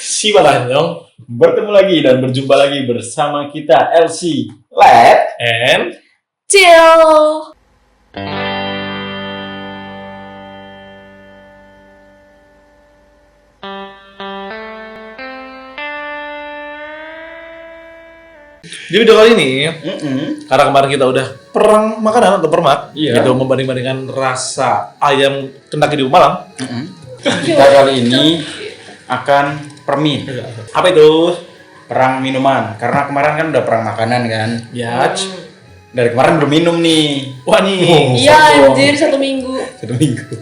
Si Balanyong Bertemu lagi dan berjumpa lagi bersama kita LC Let and Chill. di video kali ini karena kemarin kita udah perang makanan atau permak, Iya. gitu membanding-bandingkan rasa ayam Kentucky di Malang. Kita kali ini akan permi Apa itu? perang minuman karena kemarin kan udah perang makanan kan. Ya, Dari kemarin belum minum nih. wah nih. Iya anjir 1 minggu. 1 minggu.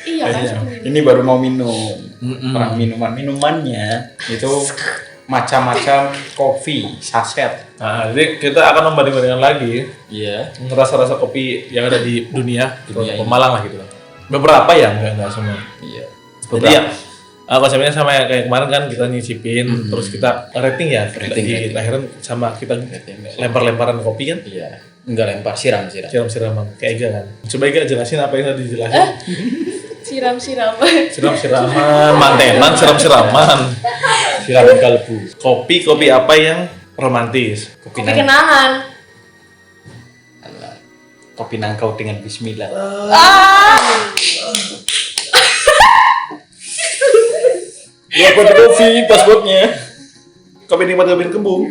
Iya kan Iya. 1 minggu. Ini baru mau minum. Perang minumannya itu macam-macam kopi saset. Nah, jadi kita akan membanding-bandingkan lagi Iya. rasa-rasa kopi yang ada di dunia, gitu, Dunia ini. Malang lah gitu. Beberapa ya, enggak semua. Iya. Jadi ya, konsepnya sama kayak kemarin kan kita nyicipin, terus kita rating ya, Rating. akhiran sama kita Rating. lempar-lemparan kopi kan, Iya. Enggak lempar, siram. siram-siraman kayak Ega kan. Coba Ega jelasin apa yang tadi dijelasin. Siram-siram. Siram-siraman, mantenan, siram-siraman, Siram kalbu. kopi apa yang romantis? Kopi kenangan. Alah, kopi nangkau dengan bismillah. Ya kopi passwordnya. Kopi nikmat kopi kembung.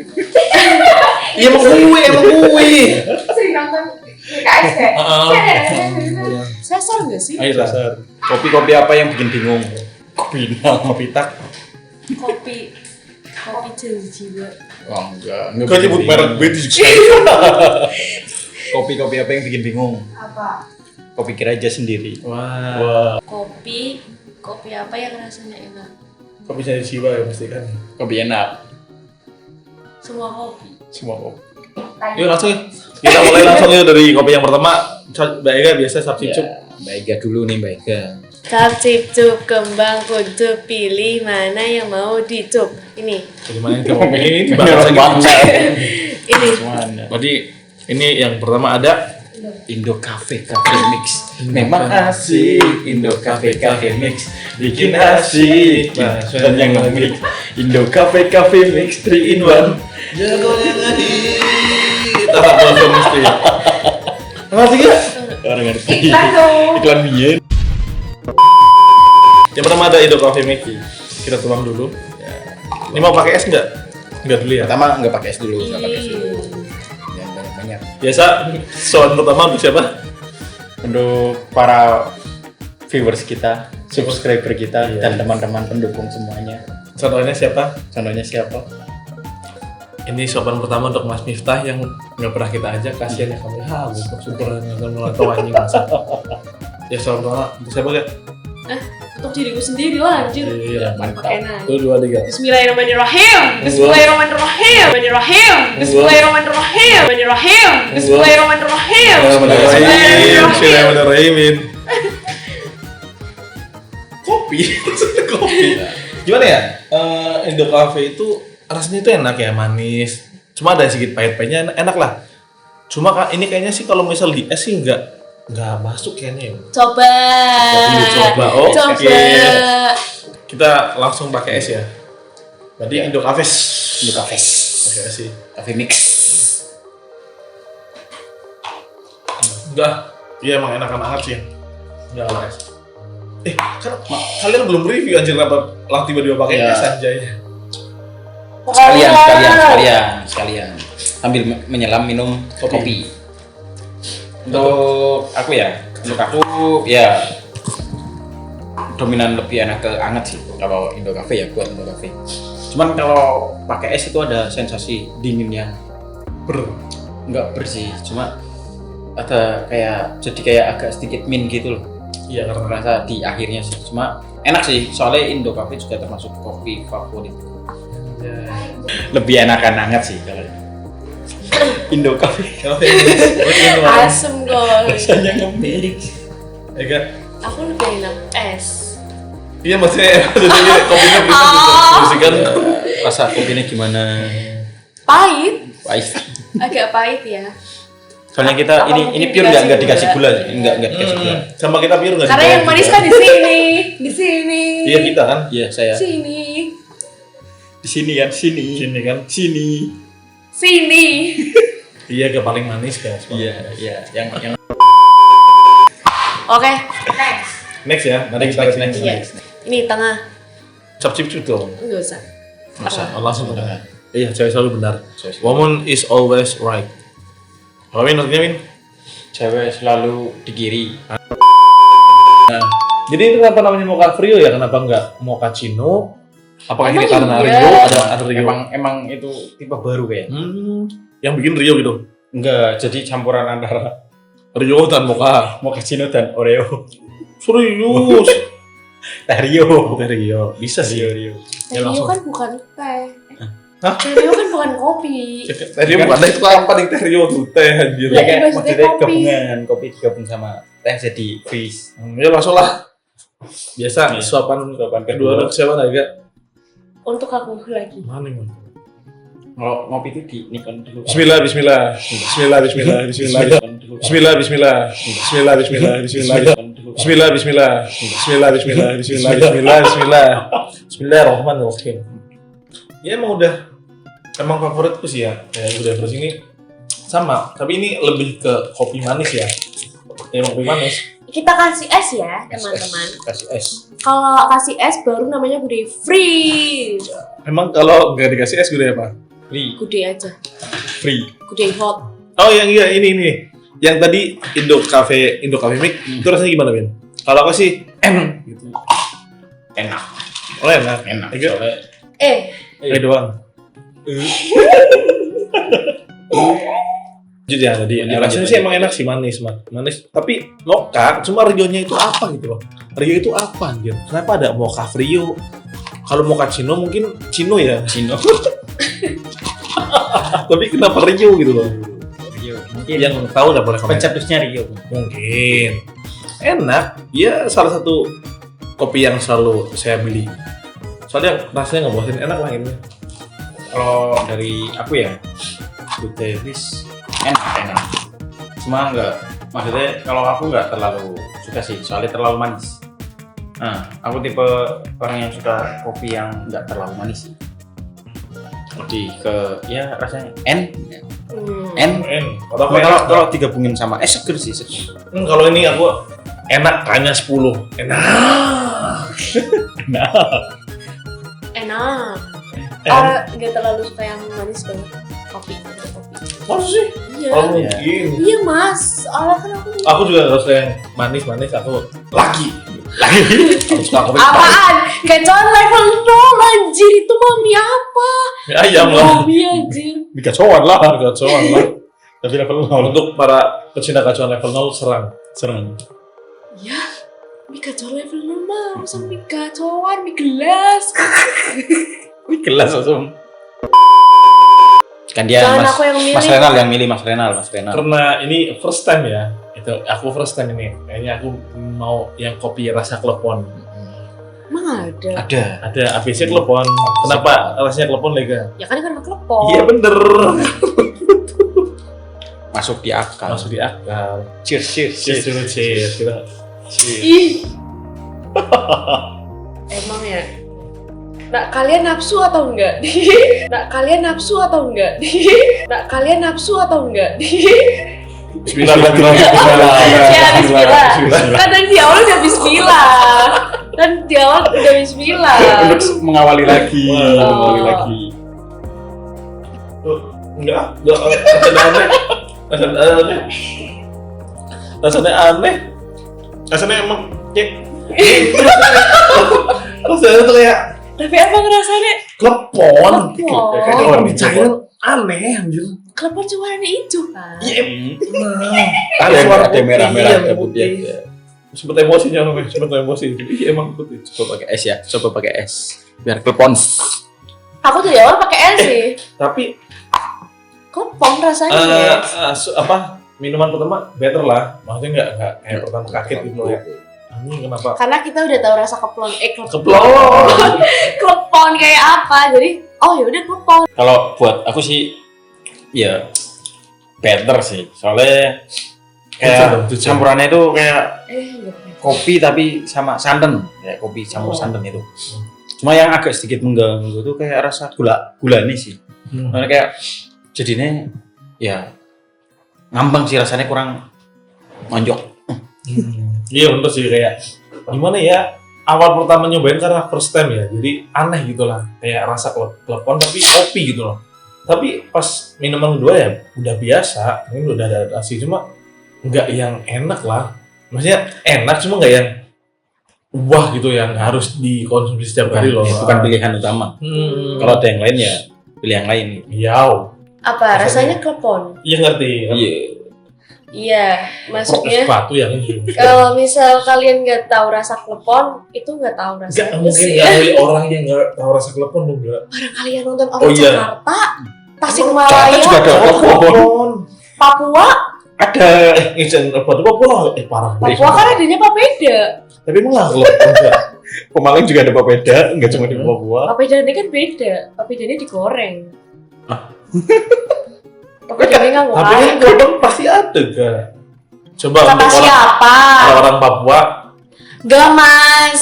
Iya emang gue. Sering nonton PKS ya? Sesor nggak sih? Ayo dasar. Kopi apa yang bikin bingung? Kopi Kopi tak. Kopi jiwa. Oh enggak. Kau nyebut merek gue itu juga. Kopi apa yang bikin bingung? Apa? Kopi kira aja sendiri. Wah. Kopi apa yang rasanya enak? Kopi saya jiwa ya pasti kan. Kopi enak. Semua kopi. Semua kopi. Yuk langsung ya. Kita mulai langsung yuk dari kopi yang pertama. Mbak Ega biasa substitute. Ya, Mbak Ega dulu nih Mbak Ega. Cap cip cup kembang kuncup pilih mana yang mau dicup. Ini. Jadi mana yang kamu pilih ini dibahas lagi. Ini. Mana? Jadi ini yang pertama ada Indo Cafe Mix. Memang asik Indo Cafe Mix. Bikin asik. Nah, Dan yang ngemik Indo Cafe Mix 3 in 1. jagonya ngadi. Tetap langsung mesti. Ngerti gak? Orang ngerti. Iklan dong. Iklan mien. Yang pertama ada Indo Coffee Mickey. Kita tuang dulu. Ini mau pakai es nggak? Nggak dulu ya. Pertama enggak pakai es dulu, enggak pakai es dulu. Jangan banyak-banyak. Biasa soal pertama untuk siapa? Untuk para viewers kita, subscriber kita, Iya. dan teman-teman pendukung semuanya. Contohnya siapa? Contohnya siapa? Ini sopan pertama untuk Mas Miftah yang nggak pernah kita ajak. Kasihan ya kamu. Syukur nonton anjing masa. Ya soal pertama untuk siapa gak? Untuk diriku sendiri lah anjir. Iya, mantap. Pakai nanya. Tuh 2 3. Bismillahirrahmanirrahim. Bismillahirrahmanirrahim. Bismillahirrahmanirrahim. Bismillahirrahmanirrahim. Bismillahirrahmanirrahim. Kopi. Gimana ya? Indo Cafe itu rasanya itu enak ya, manis. Cuma ada sedikit pahit-pahitnya, enak lah. Cuma ini kayaknya sih kalau misal di es sih nggak masuk kayaknya ya. Coba. Coba. Oke. Coba. Kita langsung pakai es ya. Berarti Indo Cafe. Indo Cafe. Pakai es sih. Cafe Mix. Enggak. Iya emang enakan banget sih. Enggak lah es. Kan kalian belum review anjir kenapa lah tiba-tiba pakai Iya. es aja ya. Sekalian. Sambil menyelam minum kopi. Untuk aku ya dominan lebih enak ke anget sih kalau Indo Cafe ya, buat Indo Cafe. Cuman kalau pakai es itu ada sensasi dingin yang nggak bersih, cuma ada kayak agak sedikit min gitu loh. Iya karena Rasa di akhirnya sih, cuma enak sih soalnya Indo Cafe juga termasuk kopi favorit. Lebih enakan anget sih kalau Indo Cafe. Asem gol. Rasanya ngemik. ya kan? Aku lebih enak es. Iya maksudnya jadi kopinya bersih kan. Rasa kopinya gimana? Pahit. Pahit. Agak pahit ya. Soalnya kita ini pure nggak dikasih gula sih, nggak dikasih gula. Sama kita pure nggak Karena yang manis kan di sini. Di sini. Iya kita kan. Iya saya. Sini. Sini kan, sini. Sini kan. Sini. Sini. Iya, ke paling manis guys. Iya. Yang Oke, next. Next ya. Nanti kita next. Iya. Ini tengah. Cap cip dong. Enggak usah. Masa langsung ke tengah. Iya, cewek selalu benar. Cewek selalu. Woman is always right. Apa Min? Artinya Min? cewek selalu di kiri. Nah, jadi itu kenapa namanya Mocha Frio ya? Kenapa enggak Mochaccino? Apakah ini Emang karena iya? Rio? Ada Rio? Emang itu tipe baru kayak. Yang bikin Rio gitu. Enggak, jadi campuran antara Rio dan Mocha. mochaccino dan Oreo. Serius. Teh Rio. Teh Rio. Bisa sih. Rio. Ya, Rio langsung. kan bukan teh. Hah? Rio kan bukan kopi. Teh Rio bukan itu apa nih Teh Rio tuh teh anjir. Iya. Ya kayak maksudnya maksudnya kopi. gabungan, kopi digabung sama teh jadi fizz. Ya masuklah. Biasa suapan Suapan kedua kedua. untuk siapa agak Untuk aku lagi. mana nih? Kalau ngopi itu di nikon dulu. Bismillah, Bismillah, Bismillah, Bismillah, Bismillah, Bismillah, Bismillah, Bismillah, Bismillah, Bismillah, Bismillah, Bismillah, Bismillah, Bismillah, Bismillah, Bismillah, Bismillah, Bismillahirrahmanirrahim. Ya emang emang favoritku sih ya. Kayak udah terus ini sama, tapi ini lebih ke kopi manis ya. Emang kopi manis. Kita kasih es ya, teman-teman. Kasih es. Kalau kasih es baru namanya Gude Free. Emang kalau nggak dikasih es gue apa? Free. Gude aja. Free. Gude hot. Oh yang iya ini. Yang tadi Indo Cafe Mik itu rasanya gimana Bin? Kalau aku sih gitu. Enak. Oh enak. Enak. Iya. Soalnya Doang. Jadi ya tadi rasanya sih emang enak sih manis. Tapi mocha cuma Rio-nya itu apa gitu loh. Rio itu apa anjir? Kenapa ada Mocha Frio? Kalau Mochaccino mungkin Cino ya. Cino. Tapi kenapa Rio gitu loh? Rio. Mungkin Yang tahu udah boleh komen. pencetusnya Rio. Mungkin enak. Ya salah satu kopi yang selalu saya beli. Soalnya rasanya nggak bosan, enak lah ini. Kalau dari aku ya, Good Davis enak. Cuma maksudnya kalau aku nggak terlalu suka sih, soalnya terlalu manis. Nah, aku tipe orang yang suka kopi yang nggak terlalu manis sih. Lebih ke ya rasanya N. Kalau digabungin sama es seger sih seger. Kalau ini aku enak kayaknya 10. Enak. Enak. Nggak terlalu suka yang manis banget. Kopi. Masa sih? Iya. Oh mungkin. Iya mas. Soalnya kan Aku juga nggak suka yang manis. Aku laki. Aku suka kopi pahit. apaan? Kecoan level 0 anjir. Itu mami apa? Ya, ayam lah. Mami anjir. Kacauan lah. Tapi level 0 untuk para pecinta kacauan level 0 serang. Ya. Mie kacauan level 0 mah. Masa mie kacauan, mie gelas. Wih kelas langsung. Kan dia Jangan aku yang milih. Mas Renal yang milih Mas Renal. Karena ini first time ya. Itu aku first time ini. Kayaknya aku mau yang kopi rasa klepon. Emang ada? Ada. Ada ABC klepon. Kenapa rasanya klepon lega? Ya kan karena klepon. Iya bener. Masuk di akal. Masuk di akal. Cheers. Cheers. Kita. Ih. Emang ya. Nak kalian nafsu atau enggak? Nak kalian nafsu atau enggak? Nak kalian nafsu atau enggak? Bismillah. Ya bismillah. Kan dari di awal udah bismillah. Untuk mengawali lagi. Enggak. Rasanya aneh. Rasanya emang rasanya tuh kayak Tapi emang rasanya klepon. Klepon. Kayak kopi cairan aneh anjir. klepon cuma warna hijau kan? Iya. Ada merah-merah, ada putih. Sempet emosinya loh, sempet emosi. Iya emang putih. Coba pakai es ya. Coba pakai es. Biar klepons. Aku tuh di awal pakai es sih. Tapi Klepon rasanya. minuman pertama better lah. Maksudnya nggak kayak pertama kaget gitu ya. Ini kenapa? Karena kita udah tahu rasa keplon. Keplon. Klepon kayak apa? Jadi, oh ya udah klepon. Kalau buat aku sih ya better sih. Soalnya kayak campurannya itu kayak Enggak pakai. kopi tapi sama santan. Kayak kopi campur santan itu. Cuma yang agak sedikit mengganggu tuh kayak rasa gulanya sih. Karena kayak jadinya ya ngambang sih, rasanya kurang manjok. Iya bener sih, kayak gimana ya, awal pertama nyobain karena first time ya, jadi aneh gitu lah, kayak rasa klepon tapi kopi gitu loh. Tapi pas minuman kedua ya udah biasa, ini udah ada adaptasi, cuma nggak yang enak lah. Maksudnya enak cuma nggak yang wah gitu, yang harus dikonsumsi setiap hari loh. Bukan pilihan utama. Kalau ada yang lain ya pilih yang lain. Yau. Apa rasanya klepon? Iya ngerti. Iya. Iya, maksudnya Sepatu yang ini. kalau misal kalian nggak tahu rasa klepon, itu nggak tahu Nggak rasanya mungkin sih. nggak ada orang yang nggak tahu rasa klepon dong, nggak. Barang kalian nonton Oh, orang iya. Jakarta, Jakarta Tasikmalaya, juga ada klepon. Papua, Ada. Ngecen Papua, parah. Papua kan adanya papeda. Tapi emang nggak klepon nggak. Pemalang juga ada papeda, nggak cuma di Papua. Papedanya kan beda, papedanya digoreng. Ah. Papedanya nggak Tapi kan ngoreng. klepon pasti ada gak? Coba Kata untuk siapa? orang Papua. Gak mas,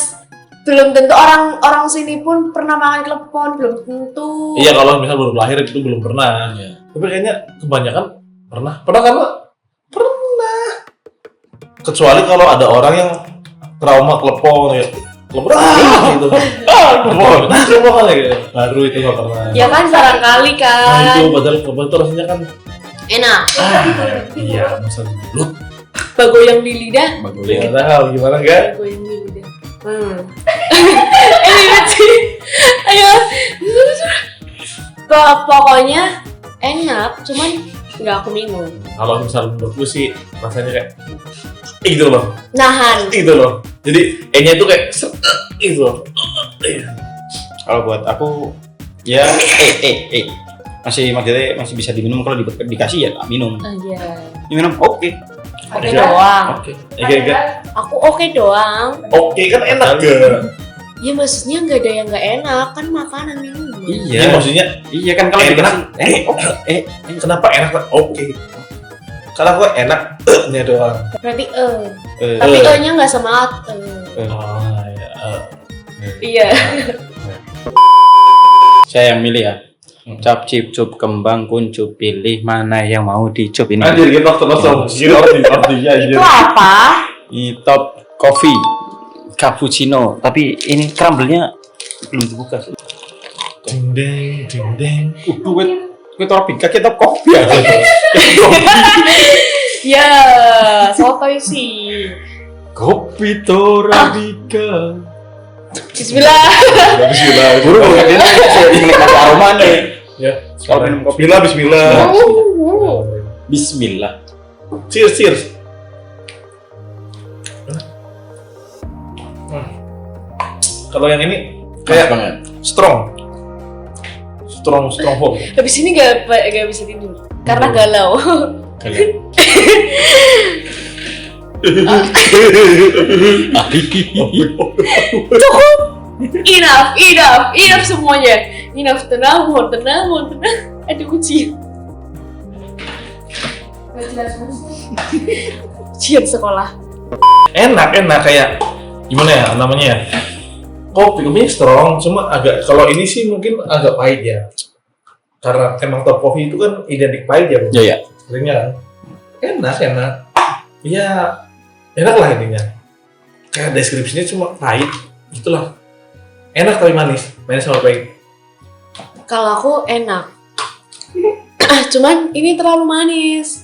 belum tentu orang sini pun pernah makan klepon, belum tentu. Iya kalau misal baru lahir itu belum pernah. Tapi kayaknya kebanyakan pernah. Pernah kan? Pak? Pernah. Kecuali kalau ada orang yang trauma klepon ya. Klepon gitu. Klepon. Nah, klepon kali gitu. Baru itu nggak pernah. Ya kan barangkali Nah kan. itu padahal klepon itu rasanya kan Enak. iya masa mulut. Bagoyang di lidah. Bagulnya. Gimana tahu gimana enggak? Bagoyang di lidah. Ini sih. Ayo. Pokoknya enak, cuman nggak aku minum. Kalau misal menurutku sih rasanya kayak gitu loh. Nahan. Gitu loh. Jadi E-nya itu kayak gitu loh. Kalau buat aku ya masih bisa diminum, kalau dikasih ya tak minum. Iya. Diminum oke. Oke Iya. doang. Oke. Oke. Aku oke doang. Oke kan enak gak? Ya maksudnya nggak ada yang nggak enak, kan makanan minuman. Iya maksudnya Iya kan kalau enak. dikasih Kenapa enak? Oke. Karena gue enak nya doang. Berarti tapi nya nggak semangat. Oh ya. Iya. saya yang milih ya. Cap, cip, cup, kembang, kuncup, pilih mana yang mau dicup ini. Anjir gitu terus artinya Itu apa? Ini top coffee cappuccino, tapi ini crumble-nya belum dibuka sih. Ding deng. Gue tropika kita top coffee ya. Ya, sotoy sih. Kopi Torabika. Bismillah. Bismillah. Buru dia menikmati aroma nih. Ya. Kalau minum kopi. Bismillah. Bismillah. Cheers. Kalau yang ini Kayak kayak banget. strong hop. Habis ini nggak bisa tidur karena galau. Cukup. Enough semuanya. Enough, tenang. Ada ujian. Ujian sekolah. Enak kayak gimana ya namanya ya? Kopinya strong, cuma agak kalau ini sih mungkin agak pahit ya. Karena emang top coffee itu kan identik pahit ya, Bro. Iya. Seringnya kan. Enak. Ya enak lah intinya. Kayak deskripsinya cuma pahit, itulah. Enak tapi manis sama pahit. Kalau aku enak. Cuman ini terlalu manis.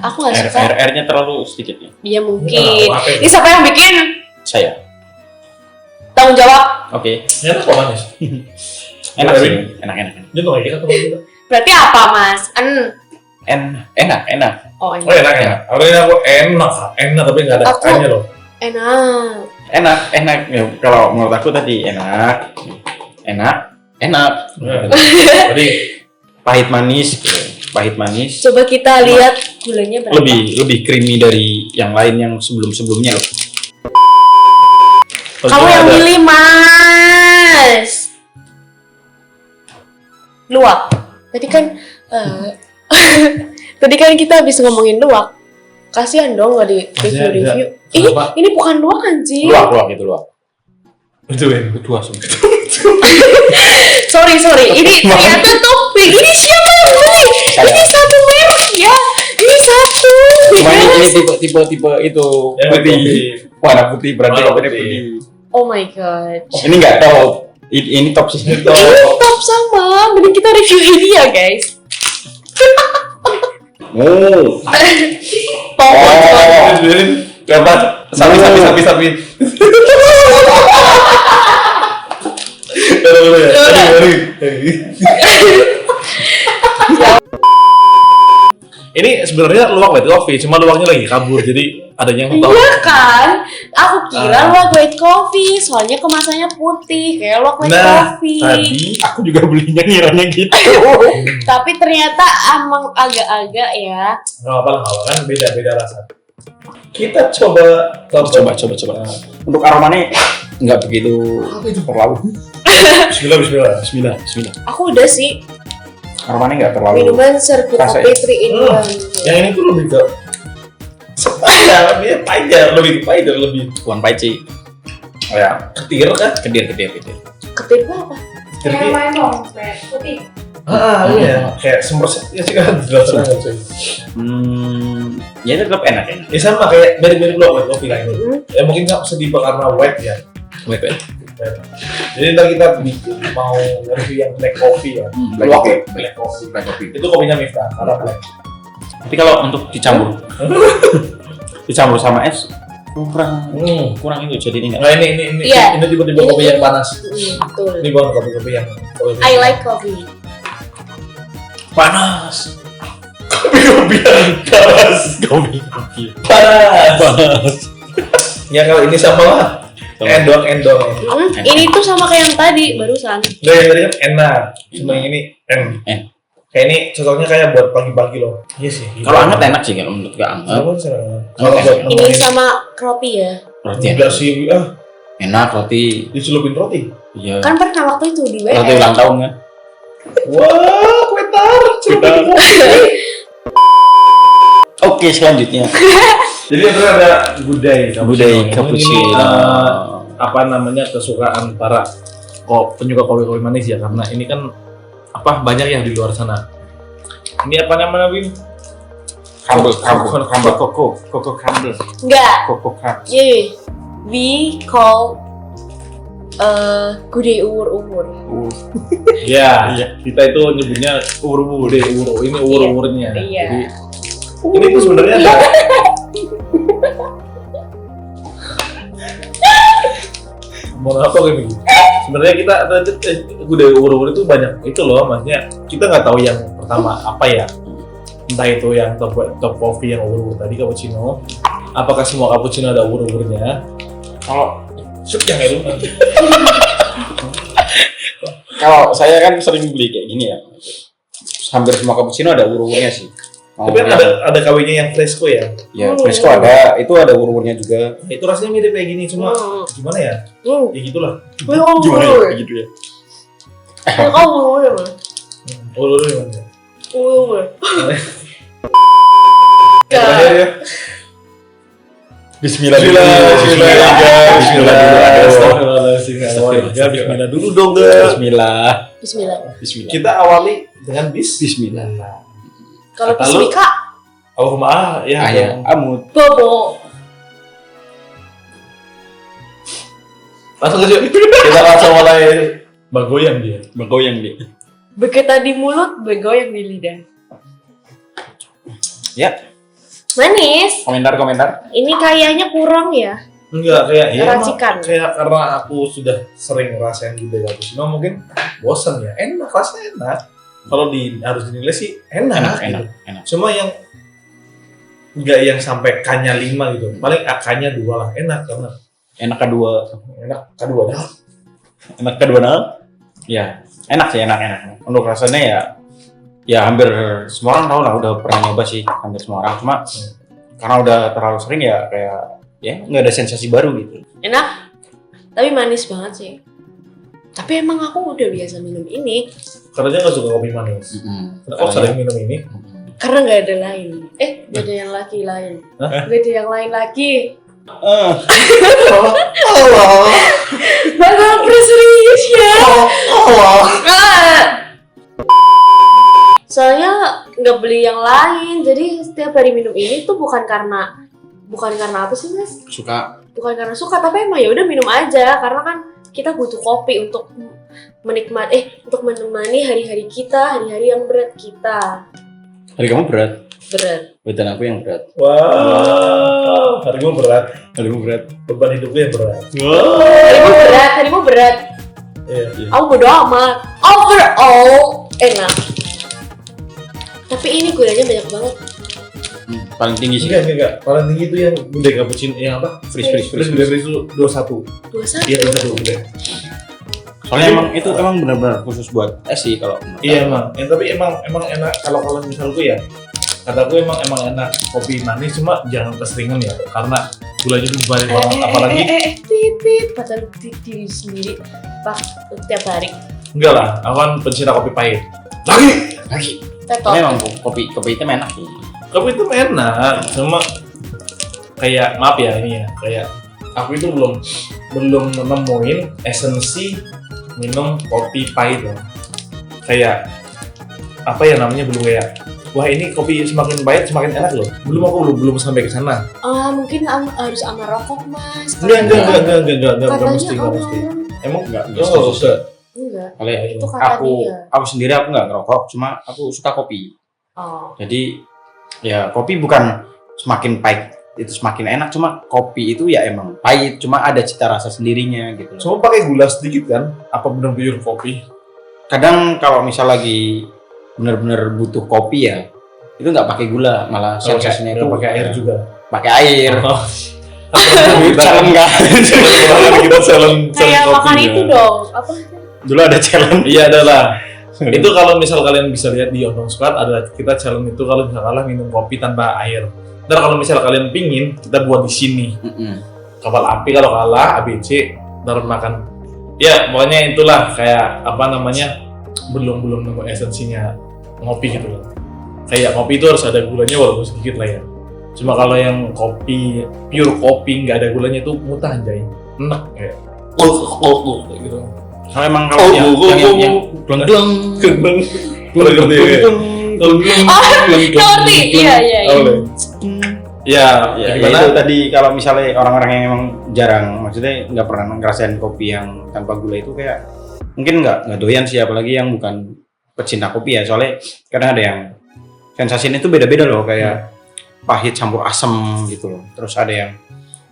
Aku nggak suka. RR-nya terlalu sedikit ya. Iya mungkin. Nah, apa Ini siapa yang bikin? Saya. Tanggung jawab. Oke. Enak kok manis. Enak sih. Enak. Dia tuh kayak gitu. Berarti apa mas? Enak. Oh Oh enak. Awalnya aku enak tapi nggak ada Aku- kayaknya loh. enak. Enak. Ya, kalau menurut aku tadi enak. Jadi Pahit manis gitu. Pahit manis. Coba kita lihat gulanya berapa. Lebih creamy dari yang lain yang sebelumnya. Kamu yang milih mas. Luwak. Tadi kan tadi kan kita habis ngomongin luwak. Kasihan dong nggak di Kasihan, review. Kenapa? Ini bukan luwak anjing. Luak itu luak. Itu kan. Berdua semua. Sorry. Ini ternyata topik. Ini siapa yang beli? Ini satu merek ya. Ini satu. Cuma ini tipe itu Yang putih. putih. Warna putih berarti Warna warna putih. putih. Oh my god. Ini enggak tahu. Ini top sih. Ini top sama. Mending kita review ini ya guys. Oh. Top. Dapat sapi. Ini sebenarnya luwak white coffee, cuma luwaknya lagi kabur, jadi ada yang tahu. Iya kan? Aku kira luwak white coffee, soalnya kemasannya putih kayak luwak white coffee. Tadi Aku juga belinya ngiranya gitu. Tapi ternyata emang agak-agak ya. nggak apa-apa kan beda rasa. Kita coba. Untuk aromanya nggak begitu terlalu. Bismillah. Aku udah sih Aromanya nggak terlalu. minuman serbu Rasa kopi ya? 3 in 1. Yang ini tuh lebih ke dia pahit, lebih Tuan Paici. Oh ya, ketir kan? kedir. Ketir apa? Ketir. lemon, kayak putih. Iya, kayak semproset ya sih kan jelas banget cuy. Ya tetap enak. Ya sama kayak mirip-mirip lo white coffee lah ini. Ya mungkin nggak setipe karena white ya. Wait. Jadi ntar kita bikin mau review yang black coffee ya. Black Luwak coffee. black coffee. Black coffee. Itu kopinya Miftah karena black. Tapi kalau untuk dicampur sama es kurang itu jadi ini nggak. Nah ini Iya. ini tipe-tipe kopi yang panas. Betul. Ini bukan kopi yang I like coffee. panas. Kopi yang panas. Panas. Ya kalau ini sama lah. Endong. Ini tuh sama kayak yang tadi barusan. Nggak yang tadi kan enak. Cuma yang ini en. Kayak ini cocoknya kayak buat pagi-pagi loh. Iya sih. Kalau anget enak sih kalau menurut gue anget. Kalau buat Ini nemenin sama roti ya. Roti enggak sih, enak roti. dicelupin roti. Iya. Kan pernah waktu itu di WL. Roti ulang tahun kan. Wah, kue tar, celupin roti. Oke, selanjutnya. Jadi itu ada budaya cappuccino. Apa namanya kesukaan para penyuka kopi manis ya, karena ini kan banyak yang di luar sana. Ini apa namanya, Win? Crumble coco crumble. Enggak. Coco crumble. Iya. We call gudeg uwur-uwur. Ya, kita itu nyebutnya uwur-uwur. Ini uwur-uwurnya. Iya. Jadi ini tuh sebenarnya ada mau apa gini? Sebenarnya kita gudeg uwur-uwur itu banyak itu loh, maksudnya kita nggak tahu yang pertama apa ya, entah itu yang top coffee yang uwur-uwur tadi cappuccino, apakah semua cappuccino ada uwur-uwurnya? Kalau yang itu Kalau saya kan sering beli kayak gini ya. Hampir semua cappuccino ada uwur-uwurnya sih. tapi kan ada kawinnya yang fresco ya. Ya, fresco ada, itu ada uwur-uwurnya juga. Itu rasanya mirip kayak gini, cuma gimana ya? Ya gitulah. Uwur-uwur. gitu ya? Uwur-uwur. Uwur-uwur gimana? Uwur-uwur. Terakhir ya. Bismillah Bismillah dulu dong guys. Bismillah. Kita awali dengan Bismillah. Kalau Kata lu? bismika, Allahumma ya. Amut. bobo. Langsung aja. Kita langsung mulai bergoyang dia. Bergoyang dia. Bergetar di mulut, bergoyang di lidah. Ya, Manis. komentar. Ini kayaknya kurang ya. Enggak kayak Racikan. kayak karena aku sudah sering ngerasain gudeg cappuccino mungkin bosan ya. Enak, rasanya enak. Kalau harus dinilai sih enak. Enak. Cuma yang enggak yang sampai K-nya 5 gitu. Paling AK-nya 2 lah. Enak karena Enak kedua. enak. Ya, enak sih, enak. Untuk rasanya ya hampir semua orang tahu lah, udah pernah nyoba sih hampir semua orang. Cuma karena udah terlalu sering ya kayak nggak ada sensasi baru gitu. Enak, tapi manis banget sih. Tapi emang aku udah biasa minum ini. Karena dia nggak suka kopi manis. Kok sering minum ini? Karena nggak ada lain. Nggak ada yang laki lain. Nggak ada yang lain lagi. Allah. Bakal serius ya. Ah. Soalnya nggak beli yang lain, jadi setiap hari minum ini tuh bukan karena apa sih Mas? Suka. Bukan karena suka, tapi emang ya udah minum aja karena kan kita butuh kopi untuk untuk menemani hari-hari kita, hari-hari yang berat kita. Hari kamu berat. Berat. Aku yang berat. Wow, harimu berat. Beban hidupnya berat. Harimu berat. Iya. Aku bodo amat. Overall enak. Tapi ini gulanya banyak banget. Paling tinggi sih. Enggak. Paling tinggi itu yang gede cappuccino, yang apa? Freeze. Gede itu 21. 21. Iya, 21 gede. Soalnya itu emang benar-benar khusus buat es sih kalau. Iya emang. Tapi emang enak kalau misal gue ya. Kataku emang enak kopi manis, cuma jangan keseringan ya, karena gulanya itu banyak banget, apalagi titit padahal diri sendiri pas tiap hari. enggak lah, aku kan pencinta kopi pahit. Lagi. Tetot. Memang kopi itu enak sih. Kopi itu enak, cuma kayak maaf ya ini ya, kayak aku itu belum menemuin esensi minum kopi pahit loh. Kayak apa ya namanya, belum kayak wah ini kopi semakin pahit semakin enak loh. Belum sampai ke sana. Mungkin harus sama rokok Mas. Enggak mesti. Emang enggak usah. Enggak. Kalau Itu kata dia. aku sendiri aku nggak ngerokok, cuma aku suka kopi. Oh. Jadi ya kopi bukan semakin pahit itu semakin enak, cuma kopi itu ya emang pahit, cuma ada cita rasa sendirinya gitu. Cuma pakai gula sedikit kan? Apa benar pure kopi? Kadang kalau misal lagi bener-bener butuh kopi ya, itu nggak pakai gula, malah sensasinya itu pakai air juga. Pakai air. Challenge nggak? Kita challenge Kayak kopi. makan itu dong. Apa? Dulu ada challenge. Iya adalah. Itu kalau misal kalian bisa lihat di Ondong Squad ada kita challenge itu kalau misal kalah minum kopi tanpa air. Ntar kalau misal kalian pingin kita buat di sini. Kapal api kalau kalah ABC ntar makan. Ya pokoknya itulah kayak apa namanya belum nemu esensinya ngopi gitu loh. Kayak kopi itu harus ada gulanya walaupun sedikit lah ya. Cuma kalau yang kopi pure kopi nggak ada gulanya itu mutah anjay. Enak kayak gitu. Kalau emang kalau yang Ngerti? Iya. ya gimana? itu tadi kalau misalnya orang-orang yang emang jarang, maksudnya nggak pernah ngerasain kopi yang tanpa gula itu kayak mungkin nggak doyan sih, apalagi yang bukan pecinta kopi ya, soalnya kadang ada yang sensasinya itu beda-beda loh, kayak pahit campur asam gitu loh, terus ada yang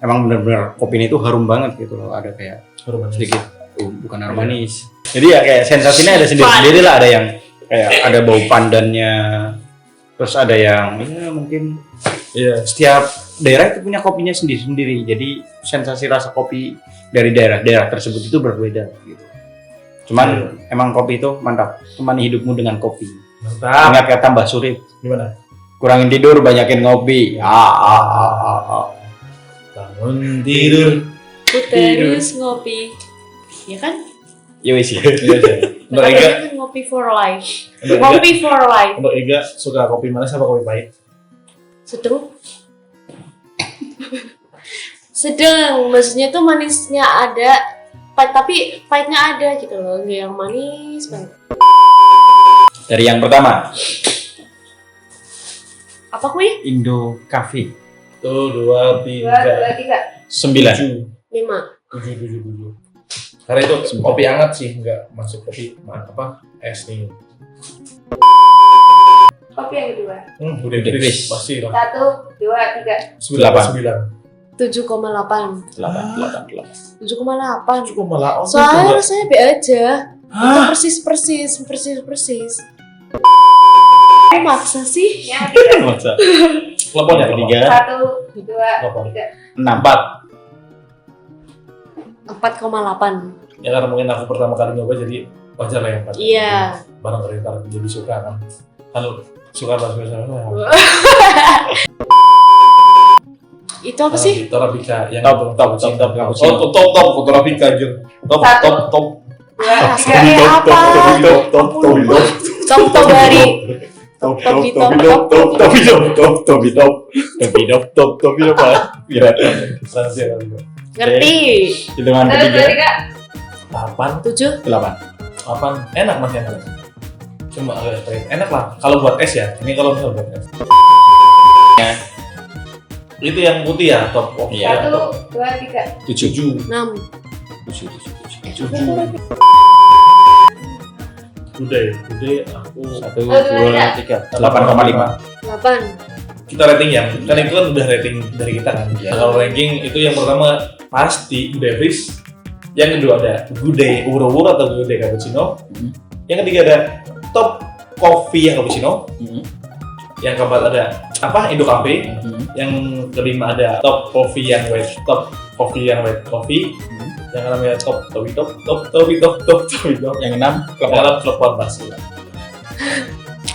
emang bener-bener kopinya itu harum banget gitu loh, ada kayak sedikit bukan harum manis, jadi ya kayak sensasinya ada sendiri-sendiri lah, ada yang kayak ada bau pandannya, terus ada yang ya mungkin Iya. setiap daerah itu punya kopinya sendiri-sendiri, jadi sensasi rasa kopi dari daerah-daerah tersebut itu berbeda gitu. Cuman emang kopi itu mantap, temani hidupmu dengan kopi. Mantap. Ingat kata Mbah Surip, Gimana? kurangin tidur, banyakin ngopi. Bangun tidur. Ku terus ngopi. Ya kan? Ya wis ya. Untuk Makanya Ega, kan ngopi for life. Untuk Ega, Ngopi for life. untuk Ega suka kopi manis apa kopi pahit? Sedang, maksudnya tuh manisnya ada, tapi pahitnya ada gitu loh, nggak yang manis banget. Dari yang pertama, Apa kuy? Indo Cafe. 1, 2, 3, 9. 5. 7. Karena itu kopi hangat sih, nggak masuk kopi apa es nih. Kopi yang kedua. Udah Chris pasti lah. 1, 2, 3. 9. 7,8. 8. 7,8. Cukup malah. Soalnya rasanya be aja. Itu persis. Kok maksa sih? Masa? Lepon ya Ketiga. 1, 2, Lepon. 3. 6. 4,8. Ya karena mungkin aku pertama kali nyoba jadi wajar lah yang 4. Iya. Barang ntar jadi suka kan. Kalau suka bahasa Itu apa sih? Torabika yang Top cappuccino. top Torabika anjir. Top. Kayak apa? Top dari Top. ngerti. Hitungan ketiga. 8, 7. 8. 8 enak masih enak. Cuma agak pahit. Enak lah kalau buat es ya. Ini kalau misal buat es. Ya. Itu yang putih ya, top of Iya. 1, 2, 3, 7. 6. 7. Udah aku 1, 2, 3. 8,5. 8. kita rating ya. Kan itu kan udah rating dari kita kan. Iya. Kalau ranking itu yang pertama pasti Good Day Freeze. Yang kedua ada Good Day Uro atau Good Day Cappuccino. Yang ketiga ada Top Coffee yang Cappuccino. Yang keempat ada Indo Cafe. Yang kelima ada Top Coffee yang White Coffee. Yang keenam ada Top. Yang 6 Kalau telepon pasti.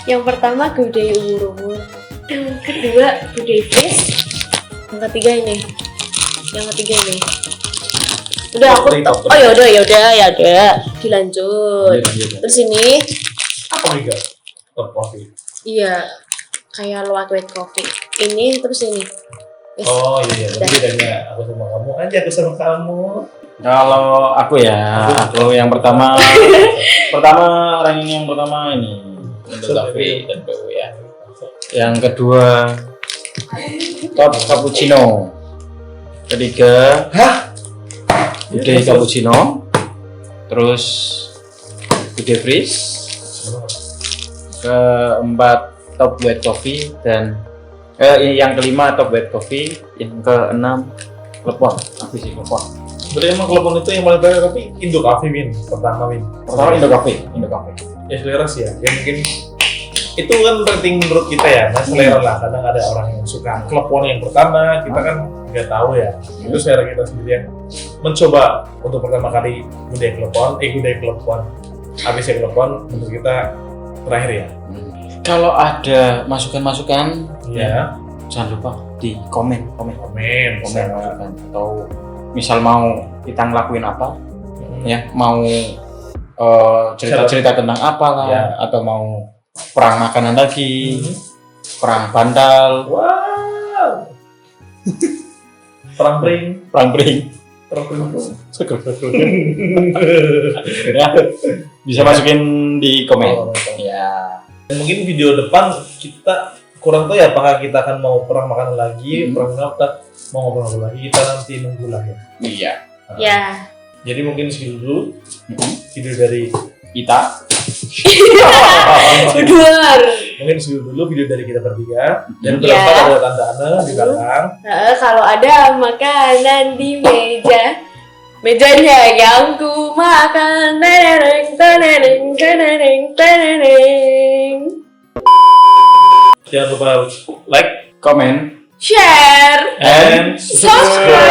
Yang pertama Good Day Umur. Yang kedua Good Day Freeze. Yang ketiga ini. Udah aku Top. oh ya udah dilanjut. Terus ini Apa nih guys? Top Coffee. iya kayak white coffee. Ini terus ini. Yes. Oh iya. Tapi bedanya aku sama kamu aja. Aku sama kamu. Kalau aku ya, aku yang pertama ranking yang pertama ini Indo Cafe dan PU ya. Yang kedua Top Cappuccino. Ketiga Good Day Cappuccino. Terus Good Day Freeze. Keempat Top White Coffee dan yang kelima Top White Coffee. Yang keenam Lepon. Habis sih Lepon. Berarti emang telepon itu yang paling banyak tapi Indo Cafe pertama Pertama Indo Cafe. Ya selera sih ya. Ya mungkin itu kan rating menurut kita ya, nah selera lah. Kadang ada orang yang suka telepon yang pertama, kita kan nggak tahu ya. Itu selera kita sendiri yang mencoba untuk pertama kali Good Day telepon. Habis telepon menurut kita terakhir ya. Kalau ada masukan-masukan, Iya. jangan lupa di komen Komen. masukan. Atau misal mau kita ngelakuin apa, ya mau cerita-cerita tentang apa lah, Ya. atau mau perang makanan lagi, perang bantal, Wow. Perang pring. ya, bisa masukin di komen. Oh, betul. Ya, Dan mungkin video depan kita kurang tahu ya apakah kita akan mau perang makanan lagi, perang apa, mau ngobrol lagi, kita nanti nunggu lah ya. iya. Ya. Jadi mungkin segitu dulu video dari Kita, Benar. mungkin segitu dulu video dari kita bertiga dan Iya. berapa ada tanda Ana di belakang. Kalau ada makanan di mejanya yang ku makan. Jangan lupa like komen, Share and subscribe.